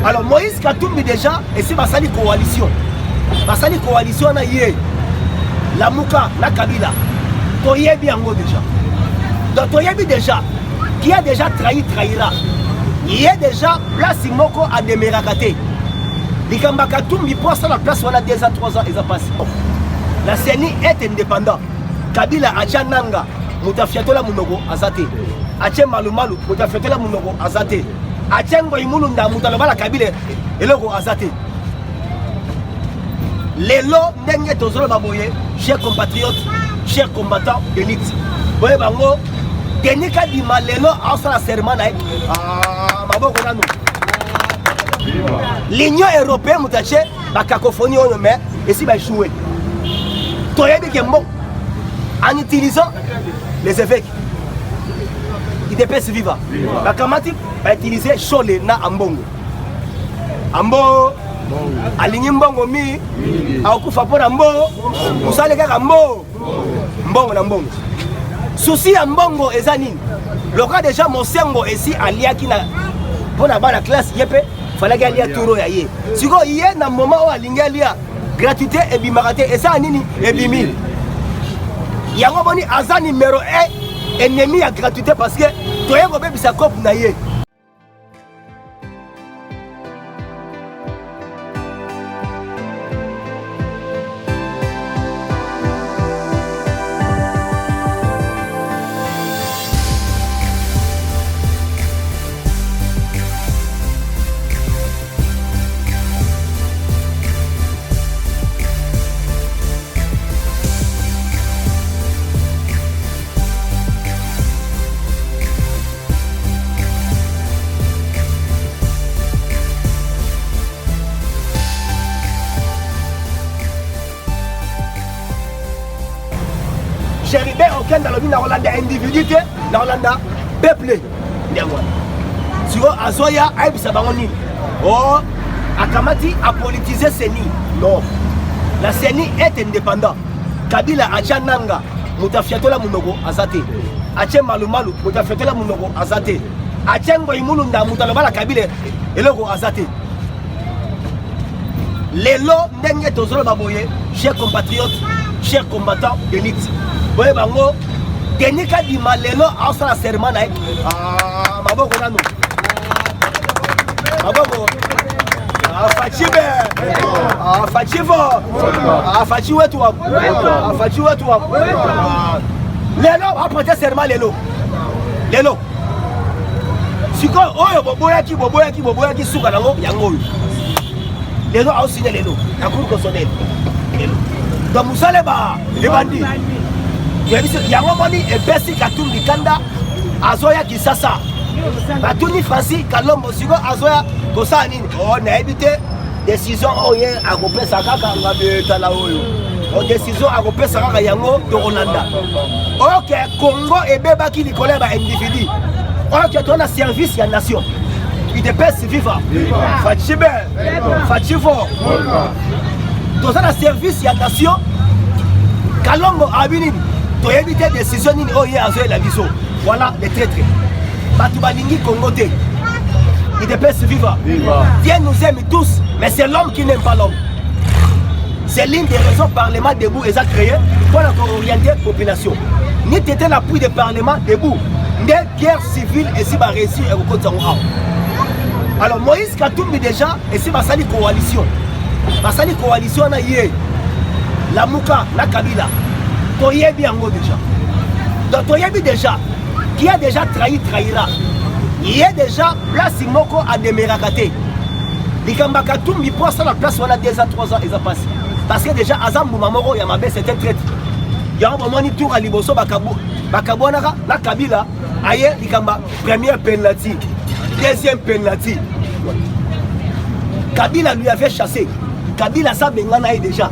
Alors Moïse Katumbi déjà, et c'est Basali coalition. Basali coalition na yé. La Mouka, la Kabila. Toyebi Ango déjà. Donc Toyebi déjà, qui a déjà trahi, trahira. Il y a déjà place Moko à Demerakate. Likamba Katumbi pour la place, on a 2 ans, 3 ans, ils ont passé. La CENI est indépendante. Kabila Achananga, Moutafiatola Munogo, Azate. Ache Malumalu, Moutafiatola Munogo, Azate. Achengo Imulunda, Moutalobala Kabila, et logo Azate. Les lots n'engagent pas Baboye, chers compatriotes, chers combattants d'élite. Boye Bango, Denika Dima, les lots en la sermana. L'Union européenne, Moutache, la cacophonie, on le met, et si va jouer. Toyebi Kembo, en utilisant les évêques, ils dépassent vivants. La Kamati va utiliser Cholé na Ambongo. Ambo, aligné Mbongo mi, Akufa pour Ambo, Moussale Ambo, Mbongo na Mbongo. Souci Ambongo et Zanine. Le cas déjà Monsengo ici à Liaki na pour la classe Yepé, fallait gagner Touro Yaye. Si vous y a un moment où Alingalia, gratuité et bimarate, et ça Nini et Bimi. Il y a un moment où numéro 1 ennemi à gratuité parce que tu as un peu sa cop naïe. Chéribé aucun dans le monde Hollanda individualité dans Hollanda peuple sur Azoya Aïb Sabaroni. Oh, Akamati a politisé CENI. Non, la CENI est indépendante. Kabila Achananga, Moutafiatola Munogo Azate. Ache Malumalu, Moutafiatola Munogo Azate. Achengo Imulunda, Moutalobala Kabila et logo Azate. Les lots n'engagent pas Baboye, chers compatriotes, chers combattants d'élite. Boye Bango, Denika Dima, les lots en la sermana. Maboko Nano. Maboko. Fachibe. Fachivo. Fachiwetua. Fachiwetua. Les lots, après serment les lots. Les lots. Si quoi, oh, Boboyaki, Soukalango, Yango. Les lots ont signé les lots. La cour constitutionnelle. Donc vous allez voir les bandits. Il y a un moment et Bessi Katumbi Kanda, Azoya Kisasa. Batuni Francis Kalombo Sigo Azoya Kosani. On a évité décision à Gopé Sakaka Talaoyo. Décision à Gopé Sakaka Yango de Rolanda. Ok, Congo et Beba qui Nicolas individu. Ok, tu as un service à la nation. Il dépasse vivant. Fachibe, Fachivo. Tu as un service à la nation. Kalombo Abinin. Tu as évité des décisions à la vision. Voilà les traîtres. Batubalingi Congo. Il dépasse vivant. Dieu nous aime tous, mais c'est l'homme qui n'aime pas l'homme. C'est l'une des raisons Parlement debout et ça créé pour orienter la population. Ni t'étais l'appui du Parlement debout. Des guerres civiles et si va réussir et au côté. Alors Moïse Katumbi déjà et si Basali coalition. Basali coalition on a yé. La Mouka, la Kabila. Toyebi Ango déjà. Donc Toyebi déjà, qui a déjà trahi, trahira. Il y a déjà place Moko à Demerakate. Likamba Katumbi pour la place, on a 2 ans, 3 ans, ils ont passé. Parce que déjà, Azam Boumamoro, Yamabé, c'était traître. Il y a un moment, il tourne à Liboso, Bakabouanara, la Kabila, aïe, Likamba, première penalty, deuxième penalty. Kabila lui avait chassé. Kabila, ça, Bengana est déjà.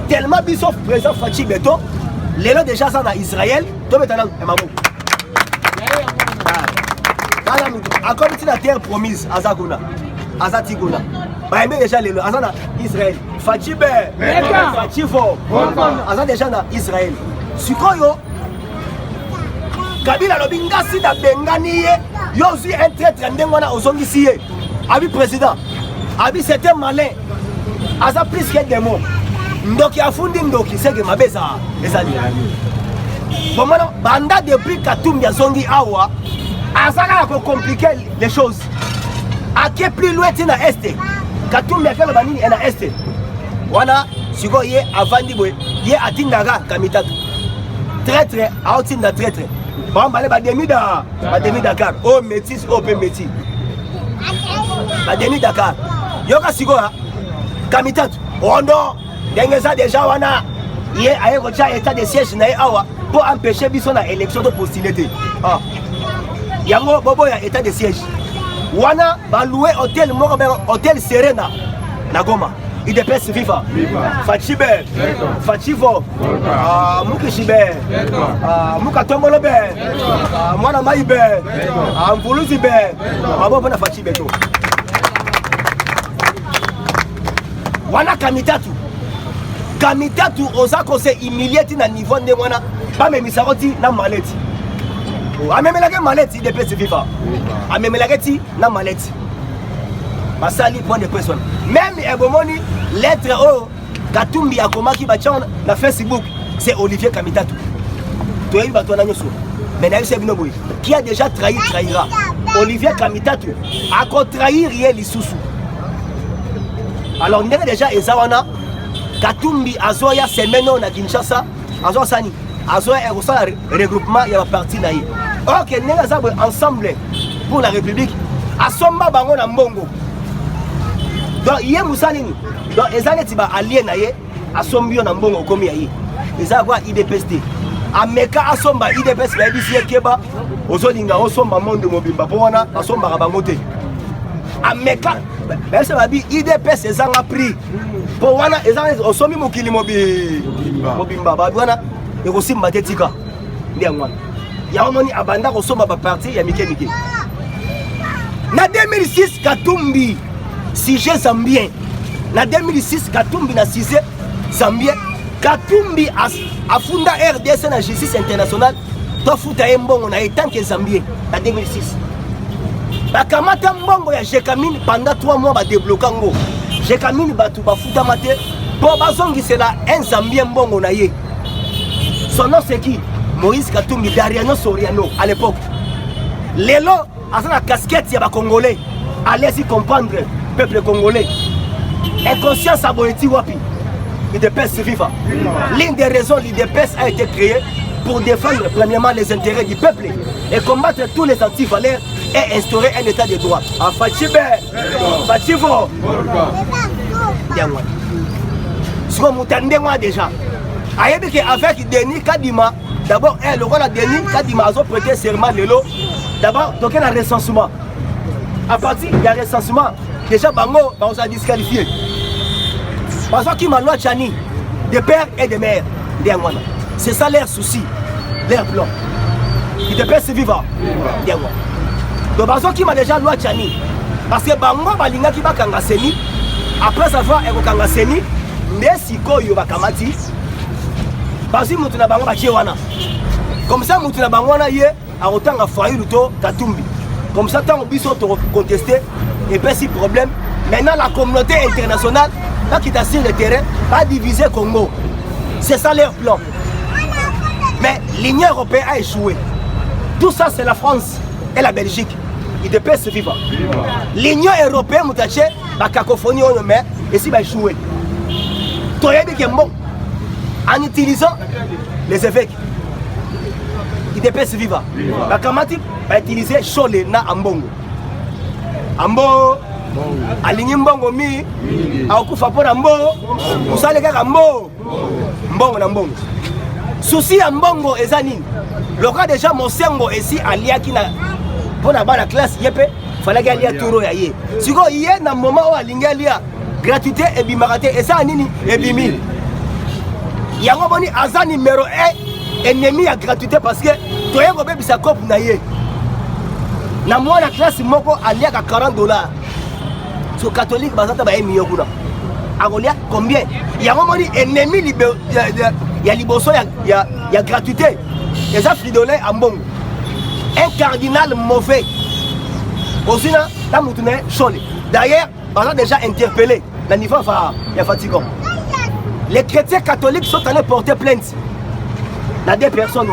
Tellement Bissof présent Fachi Beto, les lots déjà ça dans Israël, tout maintenant est mamou. Encore une la terre promise, Azaguna, Azatiguna. Bah, déjà les lots, Azana Israël. Fachi Be, Fachi Fo, Azana déjà dans Israël. Sukoyo, Kabila Lobinga si da Bengani, yo aussi un traître, Ndengwana Ozongisiye. Abi président. Abi c'était malin. Aza plus que des mots. Ndoki afundi ndoki c'est que ma beza ezali. Bon maintenant, banda depuis Katumbi azongi awa, azaka ko compliquer les choses. Ake plus loin tina este. Katumbi akela banini ena este. Wana siko ye avandi boy, ye atindaga kamitatu. Traître, aotinda traître. Bon balé ba demi Dakar. Oh métis, oh pe métis. Ba demi Dakar. Yoka siko ha kamitatu. Ondo dengeza déjà wana ye aye ko cha état de siège na awa pour empêcher biso na élection de postuler. Ah. Yango bobo ya état de siège. Wana ba louer hôtel moko hôtel Serena na Goma. IDPS Viva. Fachibe. Fachivo. Mukishibe. Mukatombolobe. Mwana maibe. Mvuluzibe. Mabo na Fachibe to. Wana kamitatu. Kamitatu ozako se humilier na niveau de mwana ba memisaroti na maleti. Amemelake maleti IDPS Viva. Amemelake na maleti. Basali point de personne. Même Ebomoni lettre O Katumbi akomaki bachon na Facebook, c'est Olivier Kamitatu. Toi ba toi na nyoso. Mais na yose bino boy. Qui a déjà trahi trahira. Olivier Kamitatu a trahir Riel Lisusu. Alors on est déjà ezawana Katumbi azoya semeno na Kinshasa, azo sani. Azoya erosa regroupement ya parti na ye. OK, nenga za ensemble pour la République. Asomba bango na mbongo. Donc yé musalini donc ezaleti ba allié na ye asombio na mbongo komi ya ye eza kwa IDPS ameka asomba IDPS ba bisi keba ozolinga osomba monde mobimba po wana asomba ka bango te ameka bese babi IDPS ezanga prix po wana ezanga osomi mokili mobimba ba wana ekosimba te tika ndia ngwana ya omoni abanda kosomba ba parti ya mike na 2006 Katumbi Sujet zambien. Na 2006, Katumbi na sujet zambien. Katumbi a funda RDC na justice internationale. To futa mbongo na tant que zambien. Na 2006. Bakamata mbongo ya Jekamine pendant 3 mois ba débloquer ngo. Jekamine batu ba futa mate. Po bazongi c'est là un zambien mbongo na ye. Son nom c'est qui? Moïse Katumbi Dariano Soriano à l'époque. Lelo a la casquette ya ba congolais. Allez-y comprendre. Peuple congolais, inconscience aboneti wapi, l'IDPS Viva. L'une des raisons l'IDPS a été créée pour défendre premièrement les intérêts du peuple et combattre tous les antivaleurs et instaurer un état de droit. Ah, Fachibe, Fachivo. Ce qu'on m'entendait moi déjà. Avec Denis Kadima, d'abord, le rôle de Denis Kadima a prêté serment de l'eau. D'abord, donc il y a un recensement. À partir du recensement, déjà Bango on a disqualifié. Parce qu'il m'a loi Chani, des pères et des mères. C'est ça leur souci, leur plan. Il te pèse vivant. Donc parce qu'il m'a déjà loi Chani. Parce que Bango balinga qui va kangaseni, après avoir kangaseni, mais si koyo bakamati, parce que mutuna Bango bachewana. Comme ça mutuna Bango na ye a autant à foyer luto Katumbi. Comme ça, tant qu'on peut contester, et pas si problème. Maintenant, la communauté internationale, là qui est sur le terrain, va diviser Congo. C'est ça leur plan. Mais l'Union européenne a échoué. Tout ça, c'est la France et la Belgique. Ils devaient se vivre. L'Union européenne, moutaché, la cacophonie, et si va échouer. En utilisant les évêques. Il devaient se vivre. La Kamati va utiliser Chole na Ambongo. Ambo, aligné Mbongo mi, akufa pour Ambo, vous savez que Ambo, Mbongo na Mbongo. Souci Ambongo et Zanine. Le cas déjà Monsengo ici à Liaki na pour la classe yepé, fallait gagner Touro yaye. Si vous y est dans le moment où aligné lia gratuité et bimarate et ça nini et bimi. Yango boni azan numéro 1 ennemi à gratuité parce que toi un bébé sa cop naye. Na moi la classe moko alia à $40. Sur catholique bazata ba 1 million kuna. Agolia combien? Yango boni ennemi ya liboso ya gratuité. Et ça fridolé en bon. Un cardinal mauvais. aussi na Tamoutouné Chole. D'ailleurs, on a déjà interpellé le niveau fatigant. Les chrétiens catholiques sont allés porter plainte. Il y a 2 personnes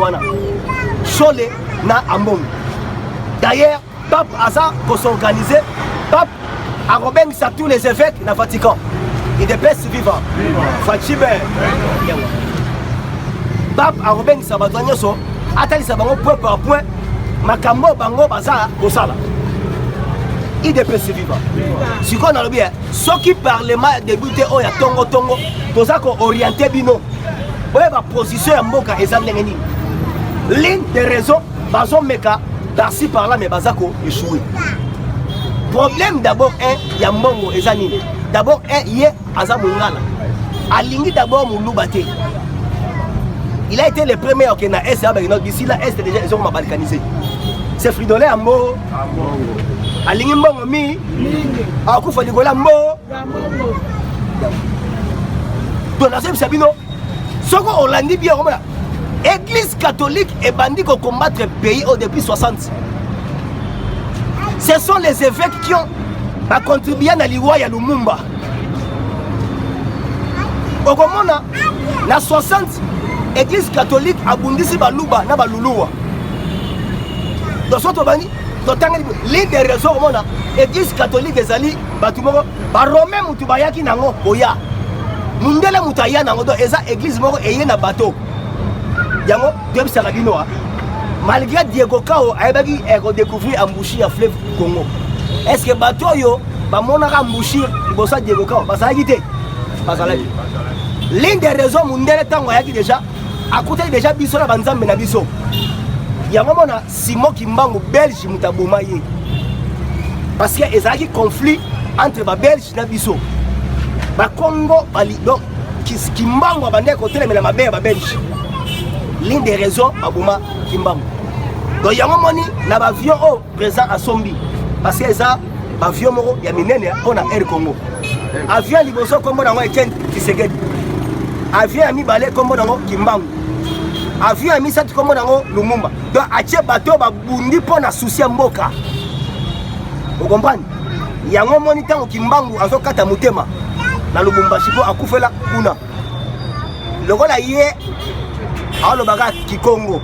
Chole na Ambon. D'ailleurs, Pape Asa pour s'organiser, Pape a Robin tous les évêques dans le Vatican. Il est best vivant. Fatibé. Pape a Robin Sabadoigno so, attali sabango point par point, makambo bango baza kosala. Il est best vivant. Si on a le bien, ceux qui parlent mal débuté au ya tongo tongo, tout ça qu'on orienté bino. Ouais, ma position à Moka et Zandengeni. L'une des raisons, bazon meka, par-ci par-là, mais bazako échoué. Problème d'abord, il y a Mbongo et Zanine. D'abord, il y a Azamungala. Alingi d'abord Mouloubate. Il a été le premier qui a été à Est, d'ici là, Est déjà, ils ont balkanisé. C'est Fridolé Ambo. Alingi Mbongo Mi. Akoufa Nicolas Mbo. Donation Sabino. Ce qu'on l'a dit bien, Église catholique est bandit pour combattre le pays depuis 60. Ce sont les évêques qui ont contribué à l'Iwa et à Lumumba. Au Gomona, la 60, Église catholique a bundisi baluba na baluluwa. Dans ce bandi, l'une des raisons Église catholique est allée, Romain Moutubayaki nango oya. Mundela Moutaya nango do eza église moko eye na bateau. Yango deux sarabino. Malgré Diego Kao ayebaki découvrir embouchure à fleuve Congo. Est-ce que bateau yo ba monaka embouchure bossa Diego Kao bazalaki te? Bazalaki. L'une des raisons mundela tango ayaki déjà à côté déjà biso na banzambe na biso. Yango mona Simon Kimbangu Belge mutaboma ye. Parce que ezalaki conflit entre ba Belge na biso. Ba Congo bali donc Kimbangu abandé côté mais la mabe ba Belge. L'une des raisons aboma Kimbangu. Donc yango moni na ba avion au présent à Sombi parce que ça ba avion moko ya minene on a Air Congo. Avion liboso kombo nango Etienne Tshisekedi. Avion ami balé kombo nango Kimbangu. Avion ami sat kombo nango Lumumba. Donc atie bateau ba bundi pona souci mboka. Vous comprenez? Yango moni tango Kimbangu azokata mutema. Na Lubumbashi po akufela kuna lokola ye alo baga Kikongo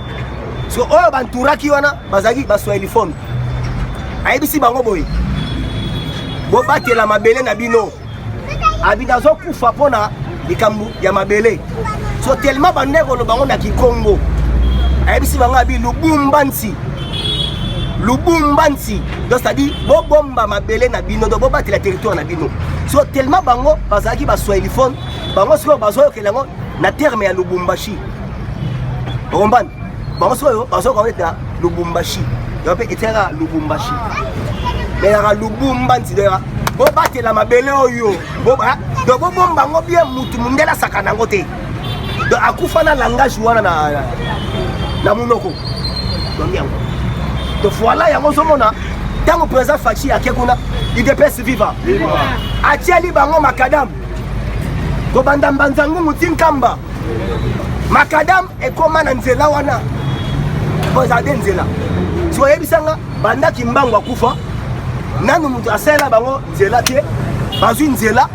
so oyo banturaki wana bazaki baswahili phone ayebisi bango boy bo batela mabele na bino abida zo kufa pona likambu ya mabele so tellement bandeko lo bango na Kikongo ayebisi bango abi Lubumbansi donc c'est-à-dire bo bomba mabele na bino do bo batela territoire na bino so tellement bango bazaki baswahili phone bango siko bazoyo kelango na terme ya Lubumbashi Romban bango siko bazoyo kongeta Lubumbashi yo pe etera Lubumbashi mais la Lubumbansi de bo batela mabele oyo bo ba do bo bomba ngo bien mutu mundela sakana ngote do akufa na langage wana na munoko donc yango donc voilà yango somona tango présent fachi akekuna idps viva atieli bango makadam ko banda mbanzangu mutinkamba makadam ekoma na nzela wana pozade nzela so yebisanga banda Kimbangu akufa nanu mutu asela bango nzela te bazwi nzela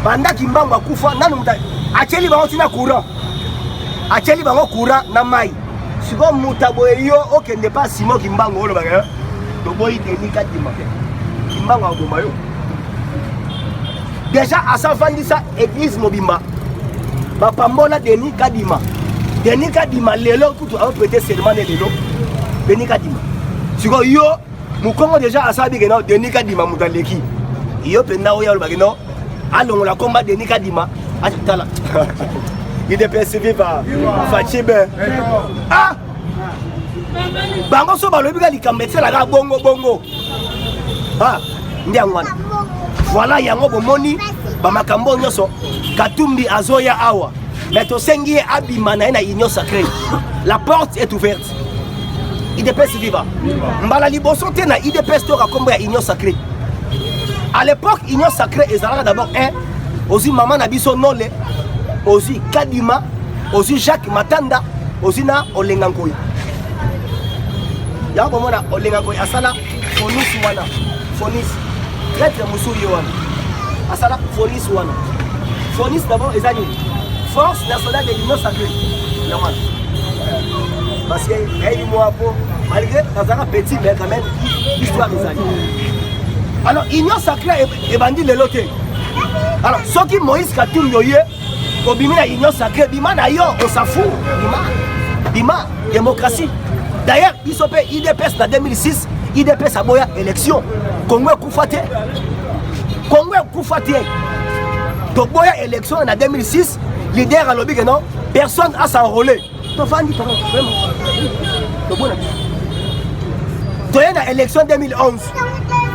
banda Kimbangu akufa nanu mutu atieli bango tina courant atieli bango courant na mai siko mutabo yo okende pas Simon Kimbangu olo baga to boy Denis Kadima Kimbangu aboma yo déjà à sa fin de ça église mobimba bapambola Denis Kadima lelo kutu a prêté serment lelo Denis Kadima siko yo mukongo déjà à sa bigena Denis Kadima mutaleki yo penda oya olo baga no alongo la combat Denis Kadima atala il est persévé par Fatibé. Ah! Bango so balobi ka likambetse la ga bongo. Ah, ndiangwana. Voilà yango bomoni ba makambo nyoso Katumbi azoya awa. Mais to sengi abima na union sacrée. La porte est ouverte. Il est persévé par. Mbala liboso te na IDPS to ka kombo ya union sacrée. À l'époque union sacrée ezalaka d'abord ozi maman na biso nole aussi Kadima, aussi Jacques Matanda, aussi na Olengankoy. Ya bomona Olengankoy asala Fonis wana. Fonis. Traître Moussouri wana. Asala Fonis wana. Fonis d'abord les amis. Force nationale de l'Union sacrée. Parce que malgré dans un petit mais quand même histoire des amis. Alors Union sacrée et bandit le loté. Alors ceux qui Moïse Katumbi yoye au bimina Union sacrée bima d'ailleurs on s'en fout. Bima démocratie. D'ailleurs ils sont fait IDPS en 2006, IDPS a boya élection. Congo Koufate. Congo Koufate. Donc boya élection en 2006, leader à lobby que non, personne a s'enrôler. Donc Fandi pardon, vraiment. Donc bon. Donc il y a élection 2011.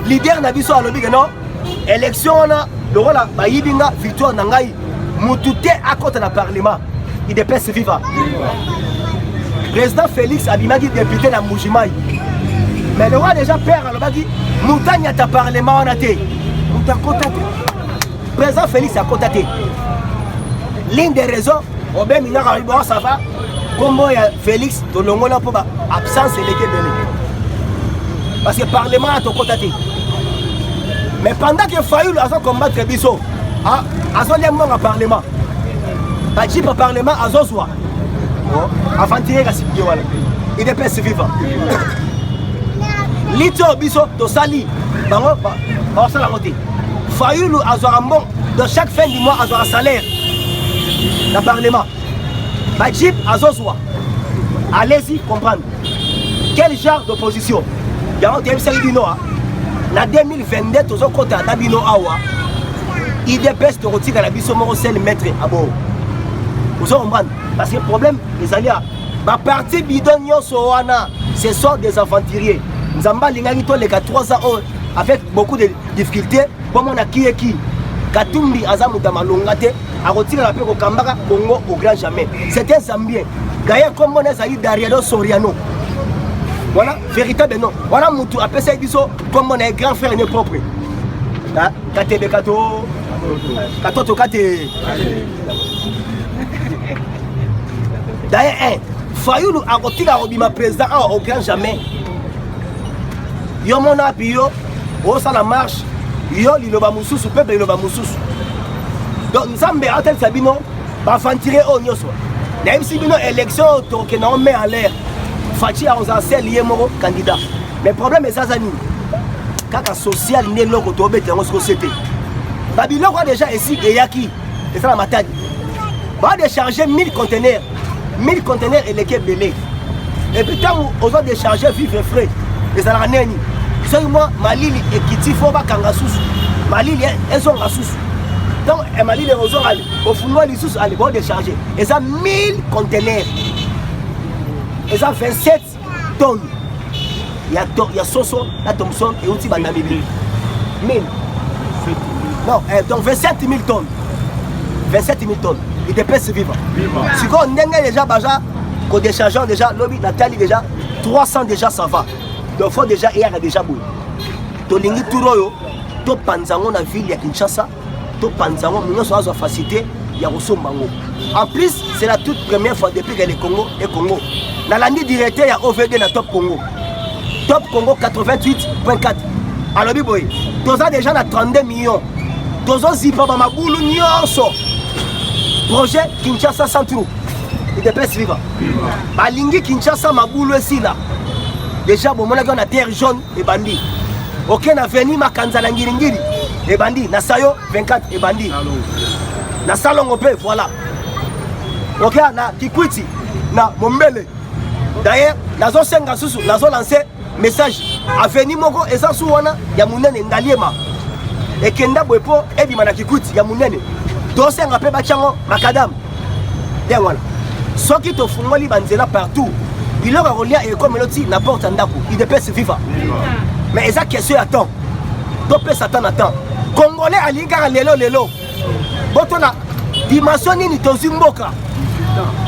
Leader na biso à lobby que non, élection na le rôle ba yibinga victoire na ngai mututé à côté na parlement. Il dépasse viva. Président Félix Abimaki député na Mujimai. Mais le roi déjà père à lobby Moutanya ta parlement on a été. Mouta contacté. Président Félix a contacté. L'une des raisons, Robert Minard Arriba, ça va. Comment il y a Félix, de l'ongona pour absence et l'équipe de l'équipe. Parce que le Parlement a contacté. Mais pendant que Fayoul a combattre Bisso, à son lien au Parlement, il y a un Parlement à Zozwa. Avant de tirer la cible, il est pas vivant. Lito Bisso, de Sali, on s'en a monté. Fayoul a un bon, de chaque fin du mois, a un salaire. Le Parlement. Bajib Azozwa. Allez-y comprendre. Quel genre d'opposition? Il y a un Bino. En 2022, tous les côtés d'Abino Awa. Il dépêche de retirer la biso Morocel maître à bord. Vous comprenez? Parce que le problème, les alliés, ma partie bidon Soana, ce sont des aventuriers. Nous avons les 3 ans avec beaucoup de difficultés. Comme on a qui est qui? Katumbi Azamuta Malongate a retiré la paix au Kambara, Congo au grand jamais. C'est un Zambien. D'ailleurs, comme on est allé Dariano Soriano. Voilà, véritable nom. Voilà, Moutou, après ça, il dit comme on est grand frère et propre. Kate de Kato. Kato Kate. D'ailleurs, Fayoulou a retiré la président au grand jamais. Yomona Pio, au ça la marche. Yo liloba mususu peuple liloba mususu. Donc Nzambe atel sabino ba fantire o nyoso. Na yebisi bino élection to ke na on met en l'air. Fachi a osé lié moko candidat. Mais problème est ça zani. Kaka social né loko to bete en société. Babilo quoi déjà ici et yaki. Et ça la matadi. Va décharger 1000 conteneurs. 1000 conteneurs et l'équipe belé. Et puis quand on va décharger vivre frais. Et ça la neni. Seulement Malili et Kiti faut pas Kangasusu. Malili elles sont Kangasusu. Donc Malili aux gens au fond les sous allez bon décharger. Et ça 1000 conteneurs. Et ça 27 tonnes. Il y a Soso, la Thompson et aussi Banamili. 1000. Non, donc 27 000 tonnes. 27 000 tonnes. Il dépasse vivant. Si on a déjà baja, qu'on décharge déjà, lobby Nathalie déjà 300 déjà ça va. Donc faut déjà hier déjà boule. To lingi turoyo, to panzango na ville ya Kinshasa, to panzango nous sommes en facilité ya Rosombango. En plus, c'est la toute première fois depuis que le Congo est Congo. Dans l'année directeur il y a OVD na Top Congo. Top Congo 88.4. Alors biboy, tous a déjà na 32 millions. Tous on zipa ba maboulou nyonso. Projet Kinshasa Centre. Il dépasse vivant. Balingi Kinshasa maboulou ici là. Déjà, bon, on a la terre jaune et bandit. Ok, na veni makanza na ngiri et bandit. Na sayo 24 et bandit. Na salongope, voilà. Ok, na Kikwiti, na Mombele. D'ailleurs, na zo senga susu, na zo lancé message. A veni moko eza suwana ya munene ngaliema. Et kenda bwepo ebi mana Kikwiti ya munene. Do senga pe bachango makadam. Bien voilà. Soki to fungoli banzela partout. Il a relié et comme l'autre n'importe un d'accord, il dépasse vivant. Mais ça question attend. Topé Satan attend. Congolais à l'ingara lelo. Botona dimension ni tozimboka.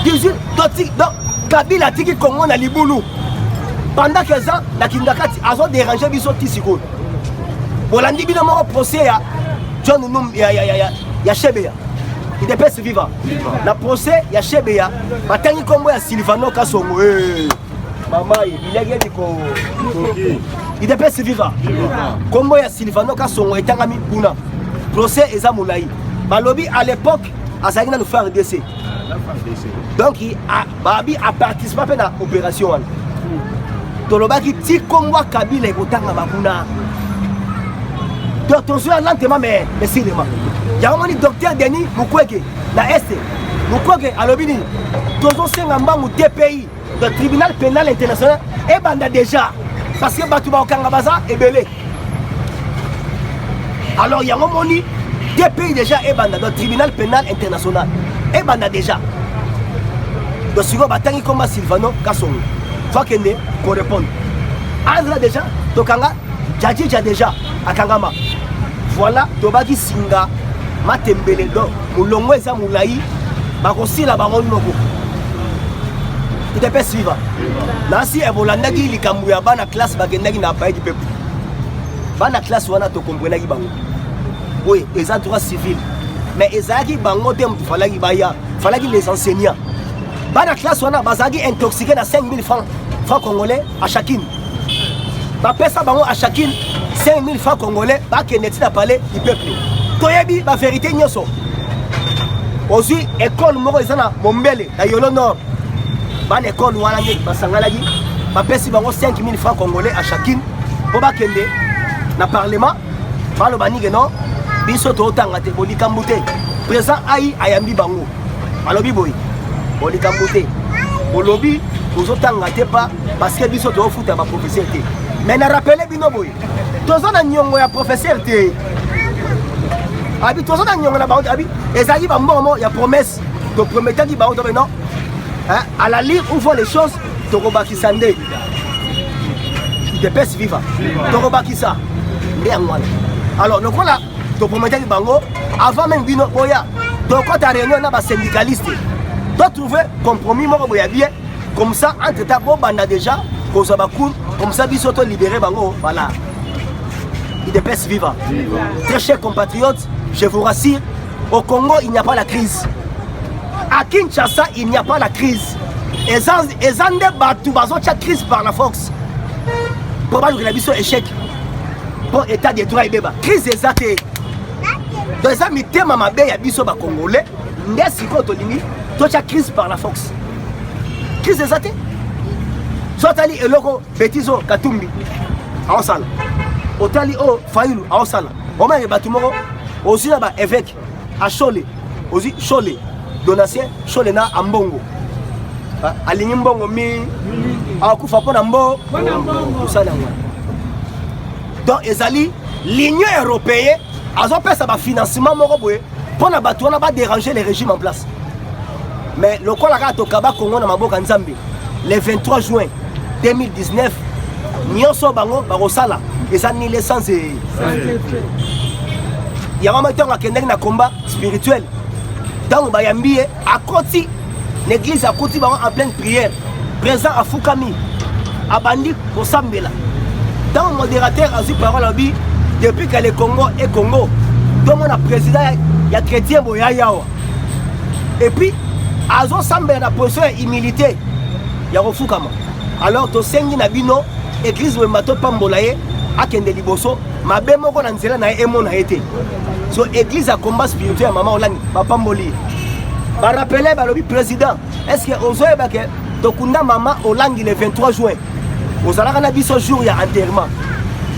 18 toti donc Kabila tiki Congo na libulu. Pendant que ça la kindakati a dérangé biso tisiko. Bolandi bino mo procès ya John Num ya Shebeya. Il dépasse vivant. La procès, il y a Shebeya. Matangi Kombo ya Silvano Kasongo. Maman, il est gagné. IDPS viva Combo ya Sylvano Kasongo etangami kuna procès eza moulaï balobi à l'époque azali na nous faire RDC donc il a participé à la opération tolobaki ti Congo Kabila ekotanga bakuna donc tozo lentement mais cinéma yamoni docteur Denis Mukwege na est Mukwege alobini tozo senga mbangu DPI le tribunal pénal international et banda déjà parce que batu ba okanga baza ebele alors yamoni DPI déjà et banda le tribunal pénal international et banda déjà donc si vous batangi comme Sylvano Kasongo faut que ne qu'on réponde Andra déjà tokanga Djadji déjà akangama voilà tobaki singa matembele do mulongo eza mulayi bakosila bango noko IDPS viva nasi ebolandaki likambo ya bana classe bakendaki na baye du peuple bana classe wana tokombrenaki bango oui eza droit civil mais ezalaki bango te mutu falaki baya falaki les enseignants bana classe wana bazalaki intoxiqué na 5000 francs congolais à chacune bapesa bango à chacune 5000 francs congolais bakende tina parler du peuple toyebi ba vérité nyoso ozwi école moko eza na Mombele na Yolo Nord ban école wana ngi basangalaki bapesi bango 5000 francs congolais à chacune po bakende na parlement baloba nige non biso totanga te bolikambu te président ai ayambi bango alobi boy bolikambu te bolobi bozotanga te pa parce que biso tofuta ba professeur te mais na rappeler bino boy tozo na nyongo ya professeur te abi tozo na nyongo na ba abi ezali ba mbomo ya promesse to prometaki ba to non hein à la lire où vont les choses to kobakisa nde IDPS viva to kobakisa nde ngwana alors le là to prometaki bango avant même bino boya to kota réunion na ba syndicaliste to trouver compromis moko boya bien comme ça entre temps bon banda déjà cause ba cour comme ça biso to libérer bango voilà IDPS viva très chers compatriotes je vous rassure au Congo il n'y a pas la crise à Kinshasa il n'y a pas la crise et zande batu bazocha crise par la force pour pas que biso échec pour état de droit et débat crise exacte donc ça mitema mabe ya biso ba congolais ndesi ko to limi tocha crise par la force crise exacte sotali eloko betizo katumbi awsala otali o failu awsala o ma batu moko aussi na ba évêque a Chole aussi Chole donatien Chole na ambongo alingi mbongo mi akufa pona mbo usala ngwa donc ezali l'Union européenne azo pesa ba financement moko boye pona batu wana ba déranger les régimes en place mais le kola ka to kaba Congo na maboka nzambe le 23 juin 2019 nyonso bango bakosala eza ni l'essence ya mama tonga kendeki na combat spirituel donc bayambi akoti l'église akoti bango en pleine prière présent à Fukami abandi kosambela dans modérateur azui parole abi depuis que le Congo est Congo donc mon président ya chrétien boya yawa et puis azo sambela na position ya humilité ya kofukama alors to sengi na bino église wembato pambola ye akende liboso mabe moko na nzela na ye emona ete so église a combat spirituel maman olangi bapamboli ba rappeler balobi président est-ce que ozoyeba ke tokunda maman olangi le 23 juin ozalaka na biso jour ya enterrement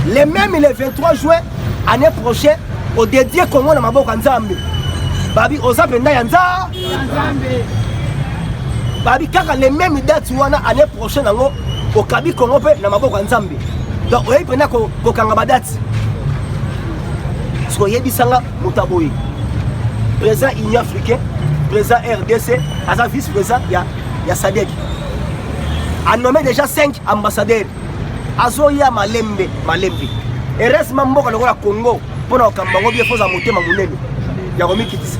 les mêmes le 23 juin année prochaine au dédié Congo na maboko nzambe babi oza penda ya nzambe babi kaka les mêmes dates wana année prochaine ngo okabi Congo pe na maboko nzambe donc oyebi pena ko kanga ba date so yebi sanga mutaboyi président Union africain président RDC asa vice-président ya SADC a nommé déjà 5 ambassadeurs azoya malembe et reste mboka lokola Congo pona okambango bien foza motema munene ya komikitisa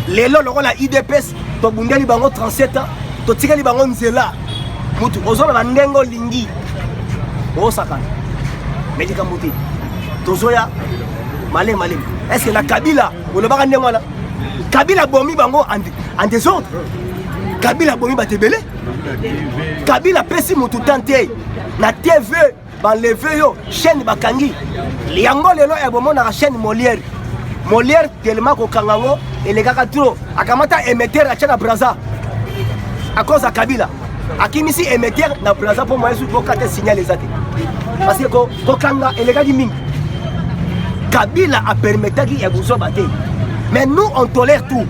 lelo lokola IDPS to bundeli bango 37 ans to tikeli bango nzela mutu ozona bandengo lingi osakana medika muti tozoya malem est-ce que la Kabila olobaka ndengwana Kabila bomi bango en désordre Kabila bomi batebele Kabila pesi mutu tante na TV banlevé yo chaîne bakangi yango lelo ebomona la chaîne Molière tellement kokanga ngo elekaka trop akamata émetteur acha na Braza à cause de Kabila akimisi émetteur na Braza pour moi pour kate signal ezate parce que kokanga elekaki mingi Kabila a permetaki ya buzo bate mais nous on tolère tout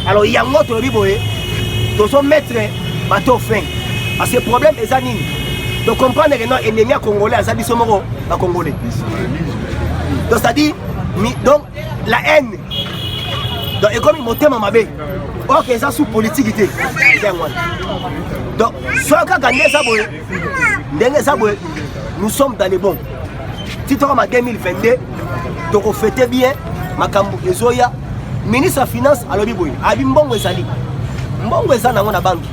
alors yango to riboye to so mettre bateau fin parce que problème eza nini de comprendre que non ennemi congolais azabi somoko ba congolais donc ça dit donc la haine donc et comme motema mabe ok ça sous politique était donc soit nous sommes dans les bons titre en 2022 donc on fêtait bien makambo ezoya ministre de finance alobi boy abi mbongo ezali mbongo ezana ngona banki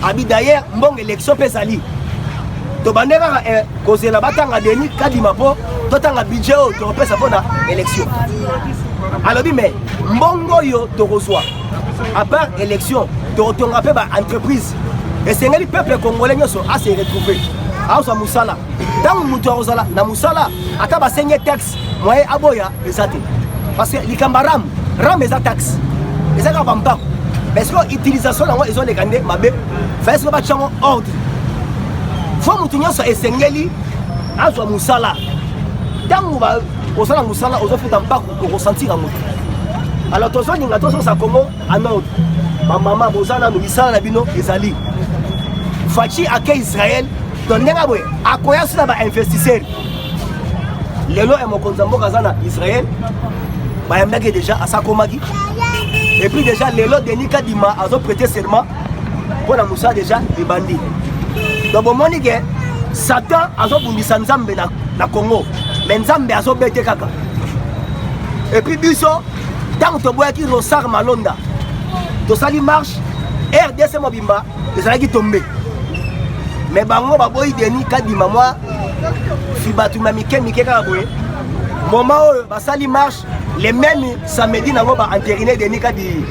abi d'ailleurs mbongo élection pesali to bandera kozela batanga deni kadima po totanga budget o to pesa pona élection alobi mais mbongo yo to reçoit à part élection to tonga pe ba entreprise et c'est le peuple congolais nyoso a se retrouver a so musala dans mutu ozala na musala ata ba senye taxe moyen aboya ezate parce que likambaram ram eza taxe ezaka bamba parce que utilisation nango ezo lekande mabe fait ba chango ordre faut mutu nyoso esengeli azwa musala tangu ba osala musala ozofuta mpako ko ressentir amour alors tozo ninga tozo sa Congo anod maman bozana no misala na bino ezali fachi ake Israël donenga boye akoya suna ba investisseur lelo e mokonza mboka zana Israël ba yambaki déjà asakomaki et puis déjà lelo Denis Kadima azo prêter serment pour la Moussa déjà les bandits donc bon monike Satan azo bundisa nzambe na Congo mais nzambe azo bete kaka et puis biso tant to boyaki Rosar Malonda to sali marche RDC mobimba ezalaki tomber mais bango baboyi Denis Kadima moi fibatu mamike kaka boye moment où basali marche les mêmes samedi nango ba entériné Denis Kadima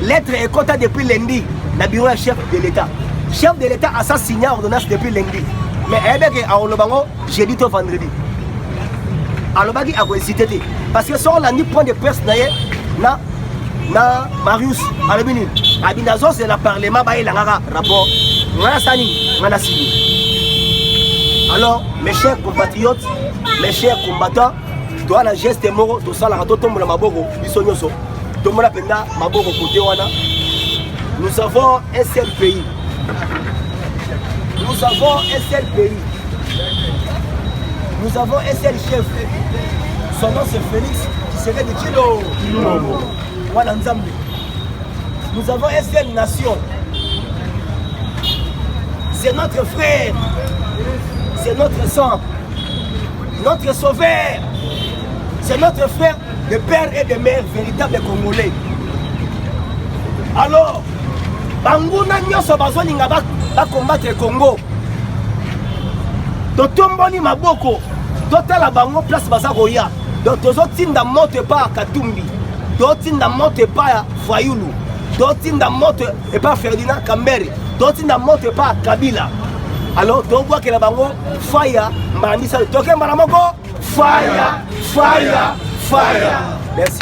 lettre est comptée depuis lundi na bureau chef de l'État a signé ordonnance depuis lundi mais ebeke a olobango jeudi to vendredi alobaki a hésité parce que sur la ni point de presse na Marius alobini abindazo c'est la parlement ba ilanga rapport ngana sani ngana signé. Alors mes chers compatriotes, mes chers combattants, toi la geste moro to sala to tombola maboko biso nyoso tombola penda maboko côté wana. Nous avons un seul pays. Nous avons un seul pays. Nous avons un seul chef. Son nom c'est Félix Tshisekedi de Tshilombo. Voilà Nzambe. Nous avons une seule nation. C'est notre frère. C'est notre sang. Notre sauveur. C'est notre frère de père et de mère, véritable Congolais. Alors, Banguna nyoso bazolinga ba combattre le Congo. Totomboni maboko. Totala bango place bazakoya. Donc tozotinda moto pa Katumbi. Totinda moto pa Fayulu. Totinda moto pa Ferdinand Kambere. Totinda moto pa Kabila. Alors toboa que la bango fire mbandisa toke mbaramoko fire. Merci.